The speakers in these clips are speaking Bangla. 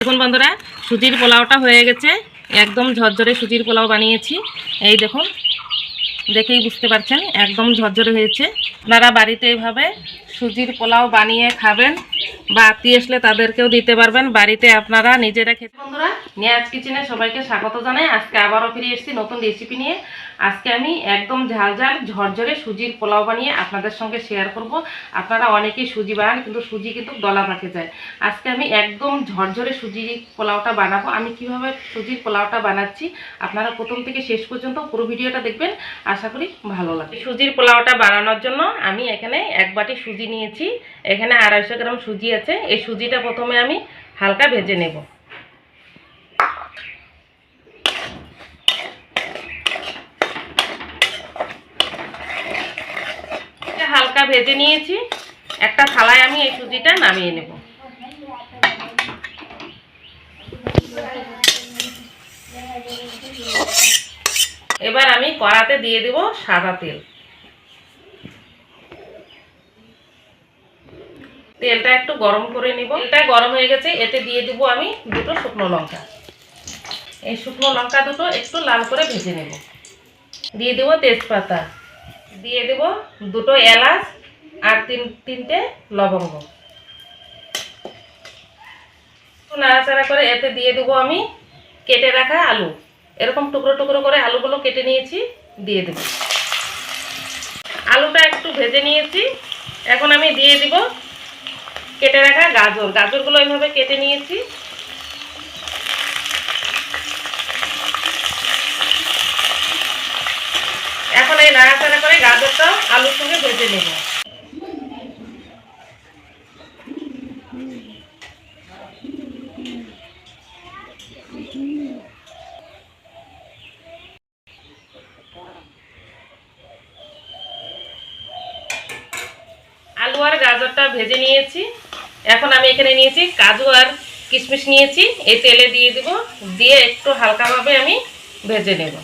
দেখুন বন্ধুরা, সুজির পোলাওটা হয়ে গেছে। একদম ঝরঝরে সুজির পোলাও বানিয়েছি। এই দেখুন, দেখেই বুঝতে পারছেন একদম ঝরঝরে হয়েছে। আপনারা বাড়িতে এইভাবে সুজির পোলাও বানিয়ে খাবেন বা আত্মীয় আসলে তাদেরকেও দিতে পারবেন। বাড়িতে আপনারা নিজেরা খেতে। বন্ধুরা, নিয়াজ কিচেনে সবাইকে স্বাগত জানাই। আজকে আবারও ফিরে এসেছি নতুন রেসিপি নিয়ে। আজকে আমি একদম ঝাল ঝাল ঝরঝরে সুজির পোলাও বানিয়ে আপনাদের সঙ্গে শেয়ার করব। আপনারা অনেকেই সুজি বানান, কিন্তু সুজি কিন্তু দলা পাকে যায়। আজকে আমি একদম ঝরঝরে সুজির পোলাওটা বানাবো। আমি কিভাবে সুজির পোলাওটা বানাচ্ছি আপনারা প্রথম থেকে শেষ পর্যন্ত পুরো ভিডিওটা দেখবেন, আশা করি ভালো লাগবে। সুজির পোলাওটা বানানোর জন্য আমি এখানে এক বাটি সুজি নিয়েছি। এখানে 250 গ্রাম সুজি আছে। এই সুজিটা প্রথমে আমি হালকা ভেজে নেব। হালকা ভেজে নিয়েছি। একটা থালায় আমি এই সুজিটা নামিয়ে নেব। এবার আমি কড়াতে দিয়ে দেব সাদা তেল। তেলটা একটু গরম করে নিব। তেলটা গরম হয়ে গেছে, এতে দিয়ে দেব আমি দুটো শুকনো লঙ্কা। এই শুকনো লঙ্কা দুটো একটু লাল করে ভেজে নেব। দিয়ে দেব তেজপাতা, দিয়ে দেব দুটো এলাচ আর তিনটে লবঙ্গ। নাড়াচাড়া করে এতে দিয়ে দেব আমি কেটে রাখা আলু। এরকম টুকরো টুকরো করে আলুগুলো কেটে নিয়েছি, দিয়ে দেব। আলুটা একটু ভেজে নিয়েছি। এখন আমি দিয়ে দিব কেটে রাখা গাজর। গাজরগুলো এইভাবে কেটে নিয়েছি। এখন এই নাড়াচাড়া করে গাজরটা আলুর সঙ্গে ভেজে নেব। আলু আর গাজরটা ভেজে নিয়েছি। এখন আমি এখানে নিয়েছি কাজু আর কিশমিশ নিয়েছি। এই তেলে দিয়ে দেব, দিয়ে একটু হালকাভাবে আমি ভেজে নেব।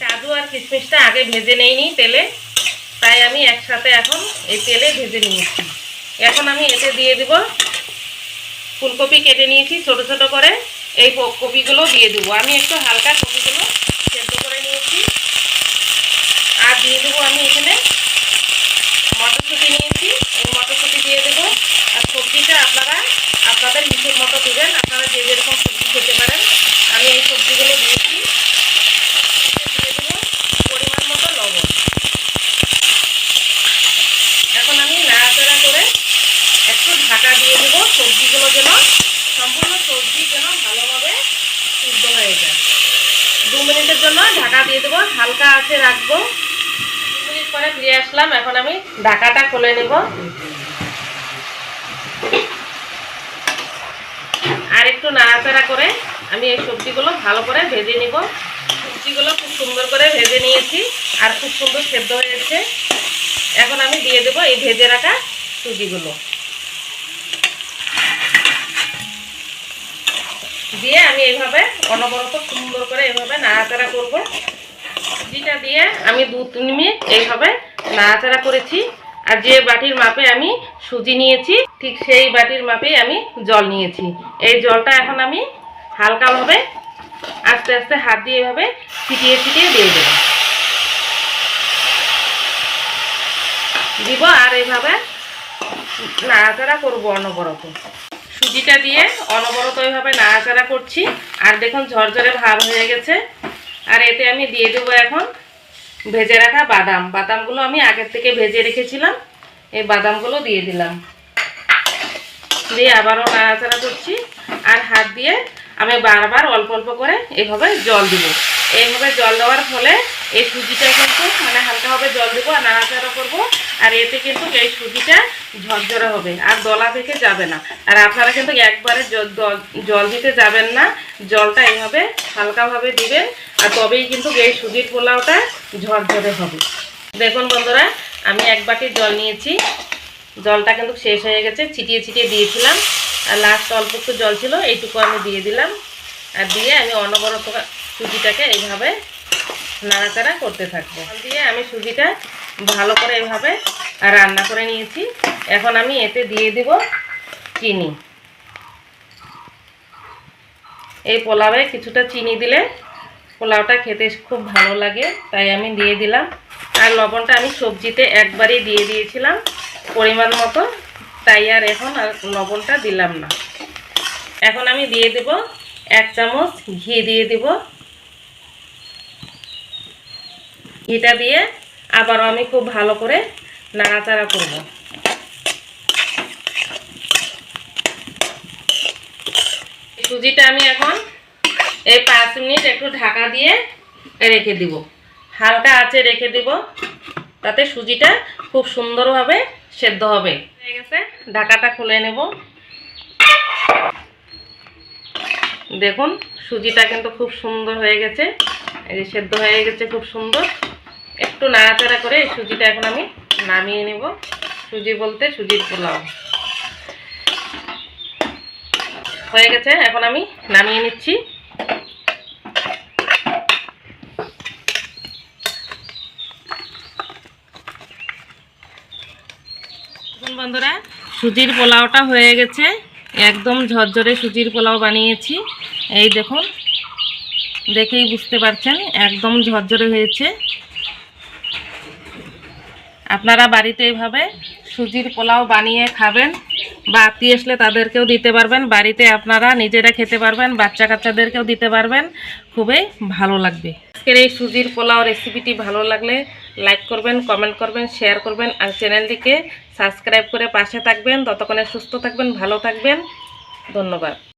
কাজু আর কিশমিশটা আগে ভেজে নেইনি তেলে, তাই আমি একসাথে এখন এই তেলে ভেজে নিয়েছি। এখন আমি এতে দিয়ে দেব ফুলকপি কেটে নিয়েছি ছোট ছোট করে। এই কপিগুলো দিয়ে দেবো। আমি একটু হালকা কপিগুলো সেদ্ধ করে নিয়েছি। আর দিয়ে দেবো আমি এখানে মটরশুঁটি নিয়েছি। এই মটরশুঁটি দিয়ে দেবো। আর সবজিটা আপনারা আপনাদের হিসেব মতো দেবেন, আপনারা যে যেরকম সবজি খেতে পারেন। আমি এই সবজিগুলো দিয়েছি। দিয়ে দেবো পরিমাণ মতো লবণ। এখন আমি নাড়াচাড়া করে একটু ঢাকা দিয়ে দেবো, সবজিগুলো যেন সম্পূর্ণ সবজি যেন ভালোভাবে সিদ্ধ হয়ে যায়। 2 মিনিটের জন্য ঢাকা দিয়ে দেবো, হালকা আঁচে রাখবো। 2 মিনিট পরে ফিরে আসলাম। এখন আমি ঢাকাটা খুলে নেব। আর একটু নাড়াচাড়া করে আমি এই সবজিগুলো ভালো করে ভেজে নিব। সবজিগুলো খুব সুন্দর করে ভেজে নিয়েছি আর খুব সুন্দর সেদ্ধ হয়েছে। এখন আমি দিয়ে দেবো এই ভেজে রাখা সুজিগুলো। দিয়ে আমি এইভাবে অনবরত সুন্দর করে এইভাবে নাড়াচাড়া করব। সুজিটা দিয়ে আমি 2-3 মিনিট এইভাবে নাড়াচাড়া করেছি। আর যে বাটির মাপে আমি সুজি নিয়েছি, ঠিক সেই বাটির মাপেই আমি জল নিয়েছি। এই জলটা এখন আমি হালকাভাবে আস্তে আস্তে হাত দিয়ে এভাবে ছিটিয়ে ছিটিয়ে দিয়ে দেব আর এইভাবে নাড়াচাড়া করব অনবরত। সুজিটা দিয়ে অনবরত এইভাবে নাড়াচাড়া করছি। আর দেখুন ঝরঝরে ভাব হয়ে গেছে। আর এতে আমি দিয়ে দেবো এখন ভেজে রাখা বাদাম। বাদামগুলো আমি আগের থেকে ভেজে রেখেছিলাম। এই বাদামগুলো দিয়ে দিলাম। দিয়ে আবারও নাড়াচাড়া করছি। আর হাত দিয়ে আমি বারবার অল্প অল্প করে এভাবে জল দিব। এইভাবে জল দেওয়ার ফলে এই সুজিটা কিন্তু হালকাভাবে জল দেবো আর নাড়াচাড়া করবো। আর এতে কিন্তু এই সুজিটা ঝরঝরে হবে আর দলা থেকে যাবে না। আর আপনারা কিন্তু একবারে জল দিতে যাবেন না, জলটা এইভাবে হালকাভাবে দিবেন। আর তবেই কিন্তু এই সুজির পোলাওটা ঝরঝরে হবে। দেখুন বন্ধুরা, আমি 1 বাটি জল নিয়েছি। জলটা কিন্তু শেষ হয়ে গেছে, ছিটিয়ে ছিটিয়ে দিয়েছিলাম। আর লাস্ট অল্প একটু জল ছিল, এইটুকু আমি দিয়ে দিলাম। আর দিয়ে আমি অনবরত সুজিটাকে এইভাবে নাড়াচাড়া করতে থাকবো। দিয়ে আমি সুজিটা ভালো করে এইভাবে রান্না করে নিয়েছি। এখন আমি এতে দিয়ে দিব চিনি। এই পোলাওয়ে কিছুটা চিনি দিলে পোলাওটা খেতে খুব ভালো লাগে, তাই আমি দিয়ে দিলাম। আর লবণটা আমি সবজিতে একবারই দিয়ে দিয়েছিলাম পরিমাণ মতো, তাই আর এখন আর লবণটা দিলাম না। এখন আমি দিয়ে দেব 1 চামচ ঘি দিয়ে দেব। ঘিটা দিয়ে আবারও আমি খুব ভালো করে নাড়াচাড়া করব। সুজিটা আমি এখন এই 5 মিনিট একটু ঢাকা দিয়ে রেখে দিব, হালকা আঁচে রেখে দিব, তাতে সুজিটা খুব সুন্দরভাবে সেদ্ধ হবে। হয়ে গেছে, ঢাকাটা খুলে নেব। দেখুন সুজিটা কিন্তু খুব সুন্দর হয়ে গেছে, এই যে সেদ্ধ হয়ে গেছে খুব সুন্দর। একটু নাড়াচাড়া করে এই সুজিটা এখন আমি নামিয়ে নেব। সুজি বলতে সুজির পোলাও হয়ে গেছে, এখন আমি নামিয়ে নিচ্ছি। বন্ধুরা, সুজির পোলাওটা হয়ে গেছে, একদম ঝরঝরে সুজির পোলাও বানিয়েছি। এই দেখুন, দেখেই বুঝতে পারছেন একদম ঝরঝরে হয়েছে। আপনারা বাড়িতে এইভাবে সুজির পোলাও বানিয়ে খাবেন, বা আত্মীয় আসলে তাদেরকেও দিতে পারবেন, বাড়িতে আপনারা নিজেরা খেতে পারবেন, বাচ্চা কাচ্চাদেরকেও দিতে পারবেন, খুবই ভালো লাগবে। আজকের এই সুজির পোলাও রেসিপিটি ভালো লাগলে লাইক করবেন, কমেন্ট করবেন, শেয়ার করবেন, আর চ্যানেলটিকে সাবস্ক্রাইব করে পাশে থাকবেন। ততক্ষণে সুস্থ থাকবেন, ভালো থাকবেন। ধন্যবাদ।